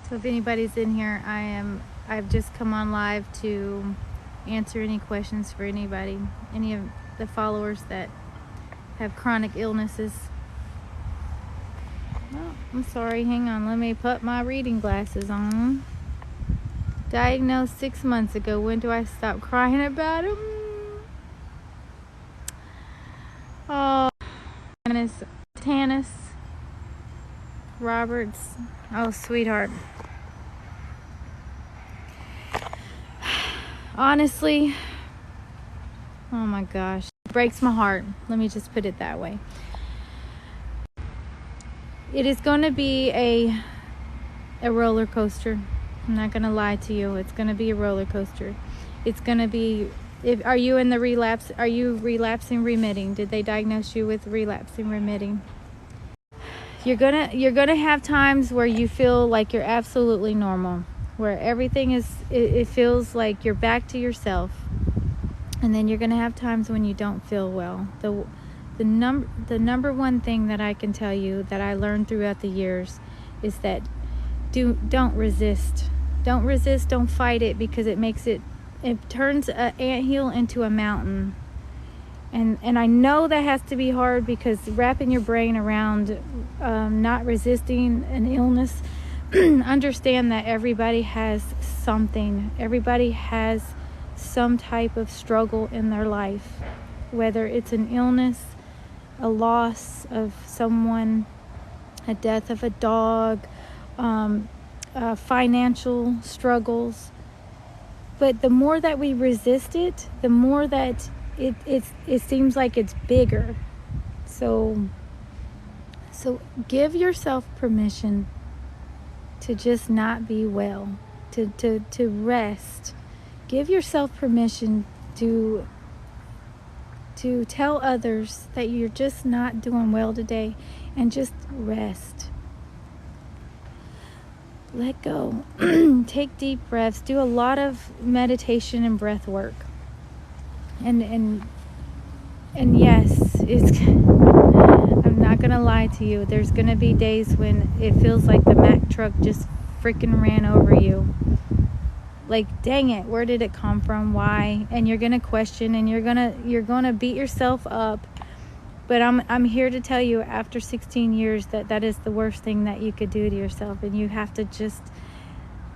So if anybody's in here, I've just come on live to answer any questions for anybody, any of the followers that have chronic illnesses. Oh, I'm sorry, hang on, let me put my reading glasses on. Diagnosed 6 months ago. When do I stop crying about him? Oh, Tanis Roberts. Oh, sweetheart. Honestly, oh my gosh, it breaks my heart. Let me just put it that way. It is going to be a roller coaster. I'm not going to lie to you. It's going to be a roller coaster. It's going to be, are you in the relapse? Are you relapsing remitting? Did they diagnose you with relapsing remitting? You're gonna have times where you feel like you're absolutely normal, where everything is, it feels like you're back to yourself. And then you're gonna have times when you don't feel well. The number one thing that I can tell you that I learned throughout the years is that don't resist. Don't resist, don't fight it, because it turns an anthill into a mountain. And I know that has to be hard, because wrapping your brain around not resisting an illness, understand that everybody has something. Everybody has some type of struggle in their life, whether it's an illness, a loss of someone, a death of a dog, financial struggles. But the more that we resist it, the more that it seems like it's bigger. So give yourself permission to just not be well, to rest. Give yourself permission to tell others that you're just not doing well today, and just rest. Let go. Take deep breaths. Do a lot of meditation and breath work. And yes, I'm not gonna lie to you. There's gonna be days when it feels like the Mack truck just freaking ran over you. Like, dang it, where did it come from? Why? And you're gonna question, and you're gonna beat yourself up. But I'm here to tell you, after 16 years, that is the worst thing that you could do to yourself. And you have to just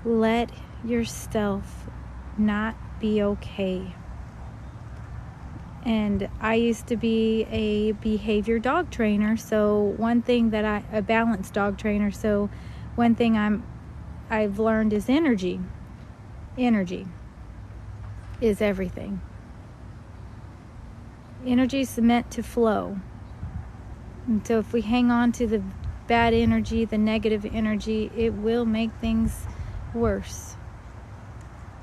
let yourself not be okay. And I used to be a behavior dog trainer, so one thing that a balanced dog trainer, so one thing I've learned is energy. Energy is everything. Energy is meant to flow. And so if we hang on to the bad energy, the negative energy, it will make things worse.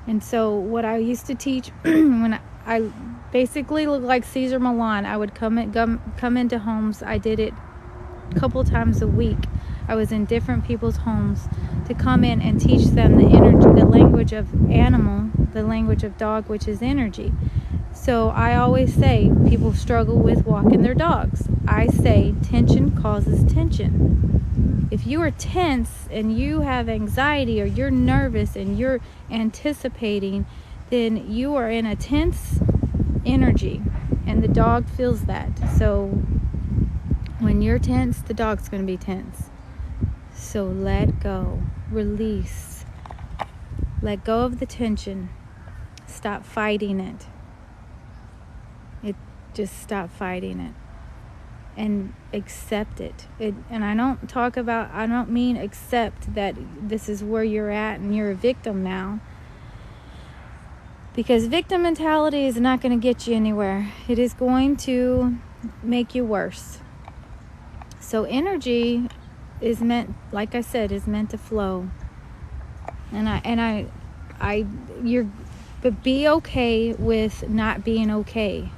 And so what I used to teach when I basically looked like Caesar Milan, I would come into homes. I did it a couple times a week. I was in different people's homes to come in and teach them the energy, the language of animal, the language of dog, which is energy. So I always say people struggle with walking their dogs. I say tension causes tension. If you are tense and you have anxiety, or you're nervous and you're anticipating, then you are in a tense energy, and the dog feels that. So when you're tense, the dog's going to be tense. So let go, release, let go of the tension, stop fighting it. Just stop fighting it and accept it. And I don't mean accept that this is where you're at and you're a victim now, because victim mentality is not going to get you anywhere. It is going to make you worse. So energy is meant, like I said, is meant to flow. But be okay with not being okay.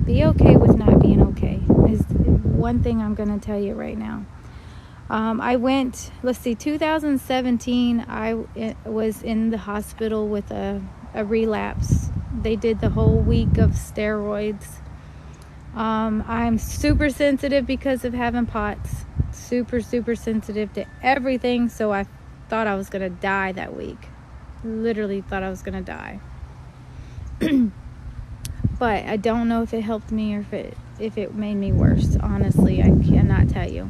Be okay with not being okay is one thing I'm going to tell you right now. I went, 2017, I was in the hospital with a relapse. They did the whole week of steroids. I'm super sensitive because of having POTS. Super sensitive to everything. So I thought I was gonna die that week. Literally thought I was gonna die. But I don't know if it helped me or if it made me worse. Honestly, I cannot tell you.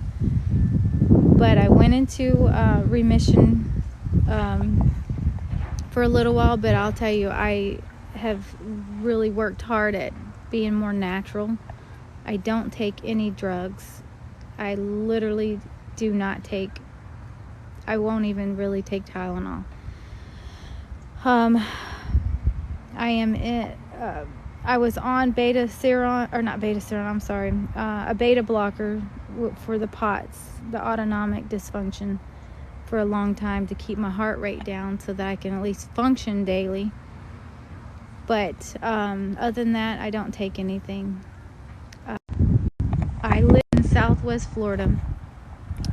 But I went into remission for a little while, but I'll tell you, I have really worked hard at being more natural. I don't take any drugs. I literally do not take, I won't even really take Tylenol. I was on a beta blocker for the POTS, the autonomic dysfunction, for a long time to keep my heart rate down so that I can at least function daily. But other than that, I don't take anything. I live in Southwest Florida.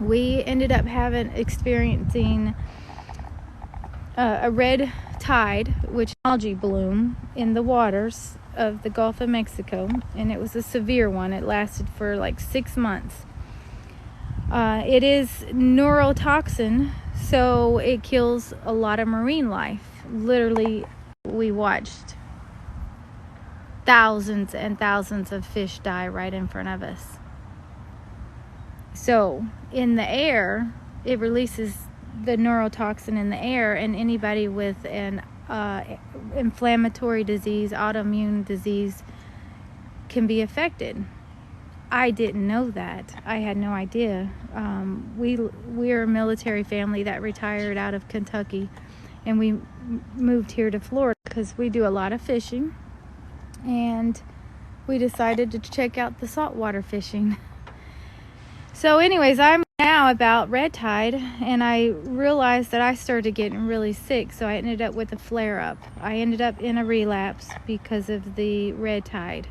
We ended up experiencing a red tide, which algae bloom in the waters of the Gulf of Mexico, and it was a severe one. It lasted for like 6 months. It is neurotoxin, so it kills a lot of marine life. Literally, we watched thousands and thousands of fish die right in front of us. So in the air, it releases the neurotoxin in the air, and anybody with an inflammatory disease, autoimmune disease, can be affected. I didn't know that. I had no idea. We're a military family that retired out of Kentucky, and we moved here to Florida because we do a lot of fishing, and we decided to check out the saltwater fishing. So anyways, I'm now about red tide, and I realized that I started getting really sick, so I ended up with a flare-up. I ended up in a relapse because of the red tide.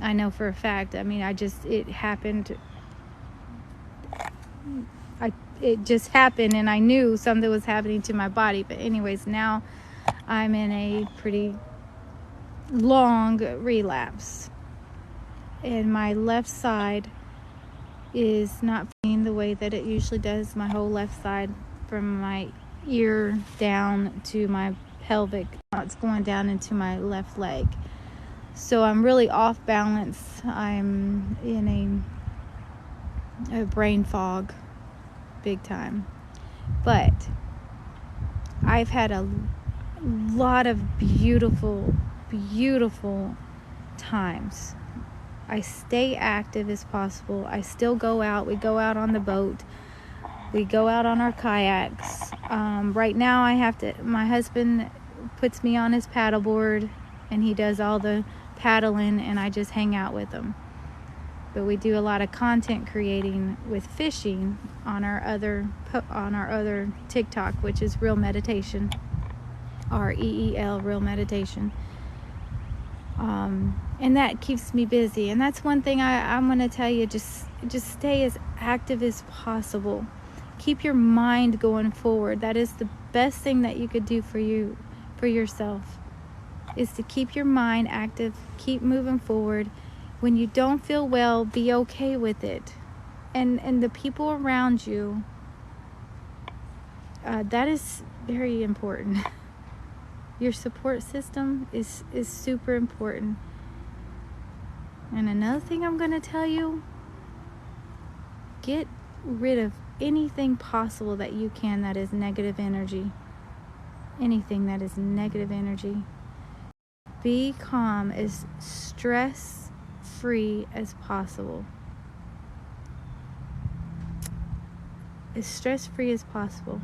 I know for a fact. I mean, it happened. It just happened, and I knew something was happening to my body. But anyways, now I'm in a pretty long relapse, and my left side is not feeling the way that it usually does. My whole left side, from my ear down to my pelvic, it's going down into my left leg. So I'm really off balance. I'm in a brain fog, big time. But I've had a lot of beautiful, beautiful times. I stay active as possible. I still go out. We go out on the boat. We go out on our kayaks. Right now my husband puts me on his paddleboard, and he does all the paddling, and I just hang out with him. But we do a lot of content creating with fishing on our other TikTok, which is Real Meditation, REEL, Real Meditation. And that keeps me busy. And that's one thing I'm going to tell you, just stay as active as possible. Keep your mind going forward. That is the best thing that you could do for yourself, is to keep your mind active, keep moving forward. When you don't feel well, be okay with it. And the people around you, that is very important. Your support system is super important. And another thing I'm going to tell you, get rid of anything possible that you can that is negative energy. Anything that is negative energy. Be calm, as stress-free as possible. As stress-free as possible.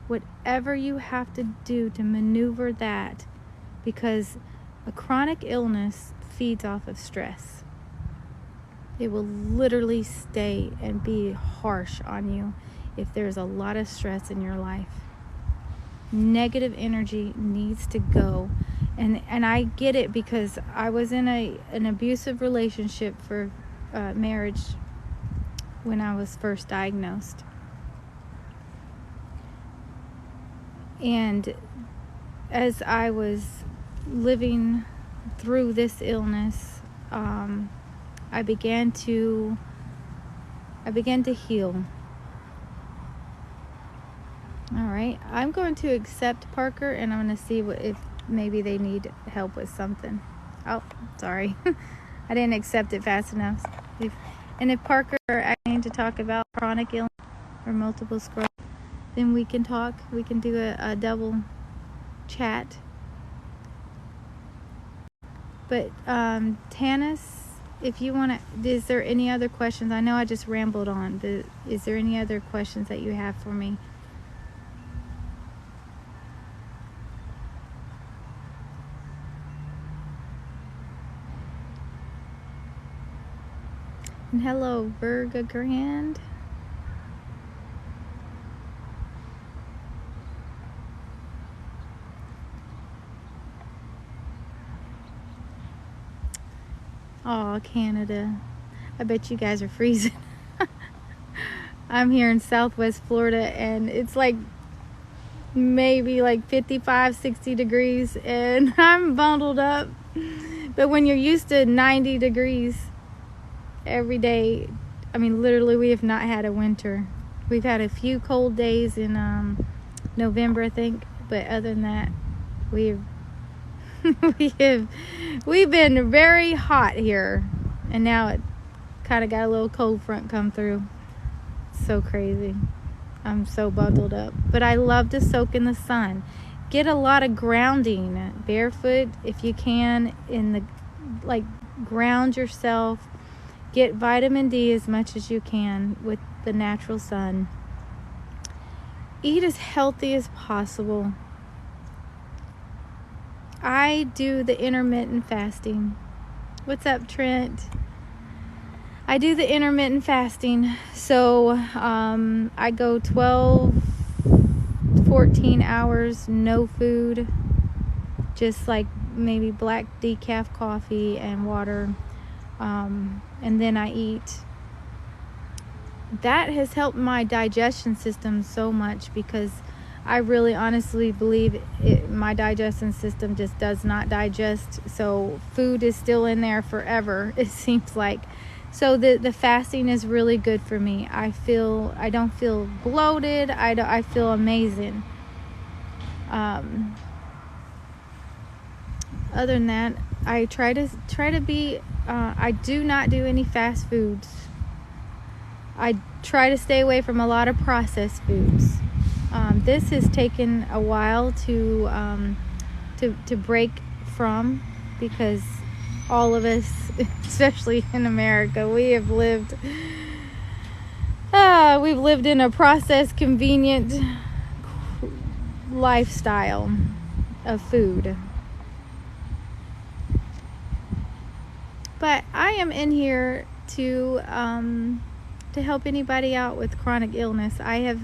Whatever you have to do to maneuver that, because a chronic illness feeds off of stress. It will literally stay and be harsh on you if there's a lot of stress in your life. Negative energy needs to go. And I get it, because I was in an abusive relationship for marriage when I was first diagnosed. And as I was living through this illness, I began to heal. All right, I'm going to accept Parker, and I'm going to see if maybe they need help with something. Oh, sorry. I didn't accept it fast enough. And if Parker are asking to talk about chronic illness or multiple sclerosis, then we can talk. We can do a double chat. But Tanis, if you want to, is there any other questions? I know I just rambled on, but is there any other questions that you have for me? And hello, Virga Grand. Oh, Canada. I bet you guys are freezing. I'm here in Southwest Florida, and it's like maybe like 55, 60 degrees, and I'm bundled up. But when you're used to 90 degrees every day, I mean, literally, we have not had a winter. We've had a few cold days in November, I think, but other than that, we've been very hot here, and now it kind of got a little cold front come through. So crazy. I'm so bundled up, but I love to soak in the sun. Get a lot of grounding, barefoot if you can, ground yourself. Get vitamin D as much as you can with the natural sun. Eat as healthy as possible. I do the intermittent fasting. What's up, Trent? I do the intermittent fasting. So I go 12, 14 hours, no food. Just like maybe black decaf coffee and water. And then I eat. That has helped my digestion system so much, because I really honestly believe my digestion system just does not digest. So food is still in there forever, it seems like. So the fasting is really good for me. I don't feel bloated. I feel amazing. Other than that, I try to be. I do not do any fast foods. I try to stay away from a lot of processed foods. This has taken a while to break from, because all of us, especially in America, we've lived in a processed, convenient lifestyle of food. But I am in here to help anybody out with chronic illness. I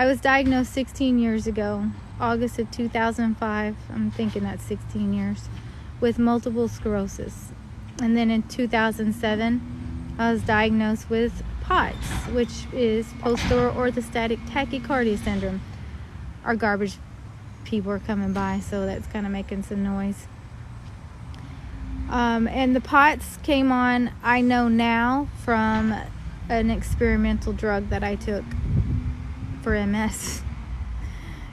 was diagnosed 16 years ago, August of 2005. I'm thinking that's 16 years, with multiple sclerosis. And then in 2007, I was diagnosed with POTS, which is post-oral orthostatic tachycardia syndrome. Our garbage people are coming by, so that's kind of making some noise. And the POTS came on, I know now, from an experimental drug that I took for MS.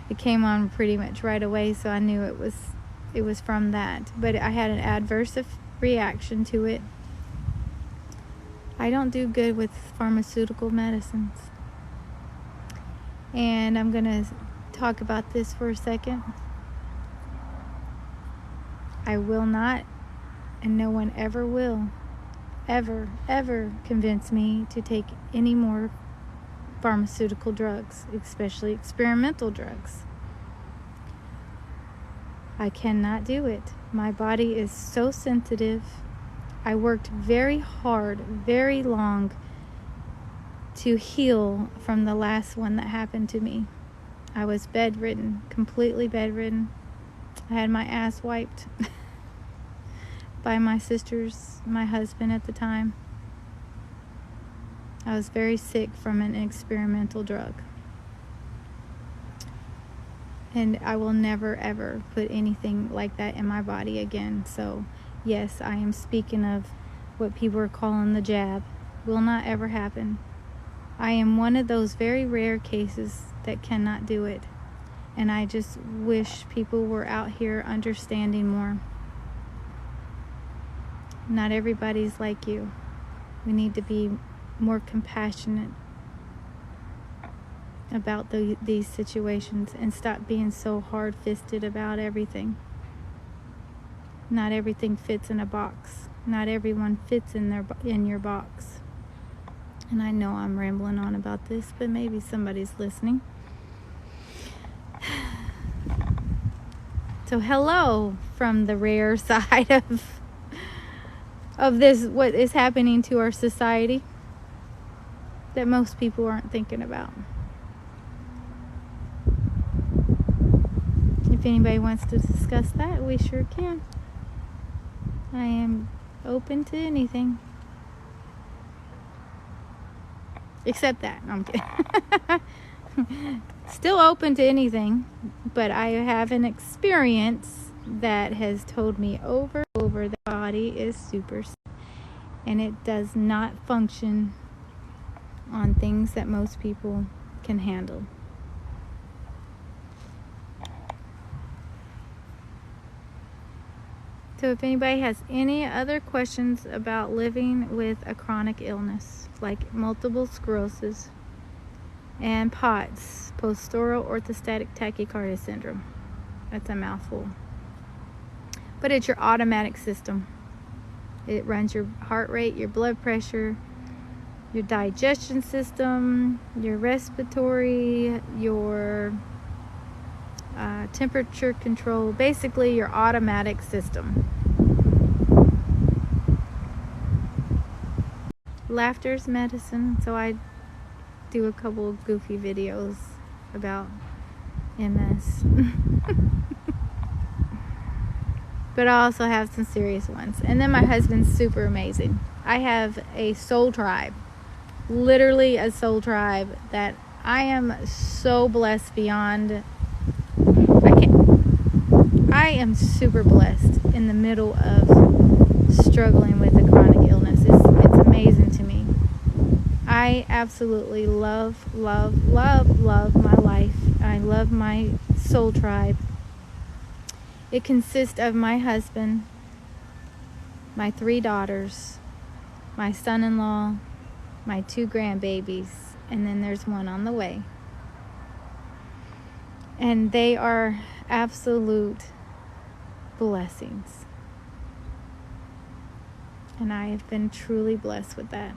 It came on pretty much right away, so I knew it was from that. But I had an adverse reaction to it. I don't do good with pharmaceutical medicines. And I'm going to talk about this for a second. I will not, and no one ever will, ever convince me to take any more pharmaceutical drugs, especially experimental drugs. I cannot do it. My body is so sensitive. I worked very hard, very long to heal from the last one that happened to me. I was bedridden, completely bedridden. I had my ass wiped by my husband at the time. I was very sick from an experimental drug. And I will never, ever put anything like that in my body again. So, yes, I am speaking of what people are calling the jab. Will not ever happen. I am one of those very rare cases that cannot do it. And I just wish people were out here understanding more. Not everybody's like you. We need to be more compassionate about these situations and stop being so hard-fisted about everything. Not everything fits in a box. Not everyone fits in your box. And I know I'm rambling on about this, but maybe somebody's listening. So hello from the rare side of this, what is happening to our society that most people aren't thinking about. If anybody wants to discuss that, we sure can. I am open to anything. Except that. No, I'm kidding. Still open to anything, but I have an experience that has told me over and over the body is super sick, and it does not function on things that most people can handle. So if anybody has any other questions about living with a chronic illness like multiple sclerosis and POTS, post-oral orthostatic tachycardia syndrome. That's a mouthful. But it's your automatic system. It runs your heart rate, your blood pressure, your digestion system, your respiratory, your temperature control, basically your automatic system. Laughter's medicine, so I do a couple of goofy videos about MS. But I also have some serious ones. And then my husband's super amazing. I have a soul tribe, literally a soul tribe that I am so blessed beyond. I am super blessed in the middle of struggling with a chronic illness. It's amazing to me. I absolutely love my life. I love my soul tribe. It consists of my husband, my 3 daughters, my son-in-law, my 2 grandbabies, and then there's one on the way. And they are absolute blessings. And I have been truly blessed with that.